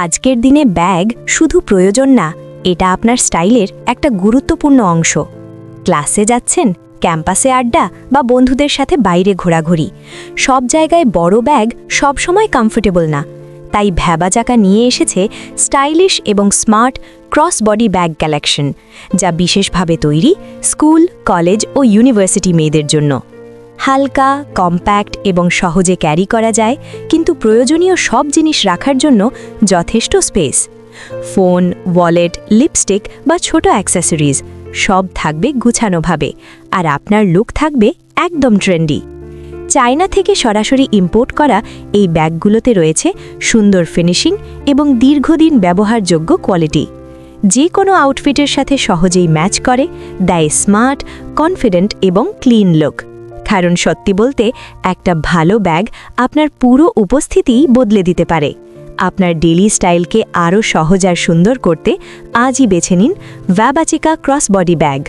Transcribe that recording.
আজকের দিনে ব্যাগ শুধু প্রয়োজন না, এটা আপনার স্টাইলের একটা গুরুত্বপূর্ণ অংশ। ক্লাসে যাচ্ছেন, ক্যাম্পাসে আড্ডা বা বন্ধুদের সাথে বাইরে ঘোরাঘুরি, সব জায়গায় বড় ব্যাগ সবসময় কমফোর্টেবল না। তাই ভ্যাবাচাকা নিয়ে এসেছে স্টাইলিশ এবং smart cross body bag collection, যা বিশেষভাবে তৈরি স্কুল, কলেজ ও ইউনিভার্সিটি মেয়েদের জন্য। হালকা, কম্প্যাক্ট এবং সহজে ক্যারি করা যায়, কিন্তু প্রয়োজনীয় সব জিনিস রাখার জন্য যথেষ্ট স্পেস। ফোন, ওয়ালেট, লিপস্টিক বা ছোট অ্যাক্সেসরিজ সব থাকবে গুছানোভাবে, আর আপনার লুক থাকবে একদম ট্রেন্ডি। চায়না থেকে সরাসরি ইম্পোর্ট করা এই ব্যাগগুলোতে রয়েছে সুন্দর ফিনিশিং এবং দীর্ঘদিন ব্যবহারযোগ্য কোয়ালিটি। যে কোনো আউটফিটের সাথে সহজেই ম্যাচ করে, দেয় স্মার্ট, কনফিডেন্ট এবং ক্লিন লুক। কারণ সত্যি বলতে, একটা ভালো ব্যাগ আপনার পুরো উপস্থিতিই বদলে দিতে পারে। আপনার ডেইলি স্টাইলকে আরও সহজ আর সুন্দর করতে আজই বেছে নিন ভ্যাবাচিকা ক্রস বডি ব্যাগ।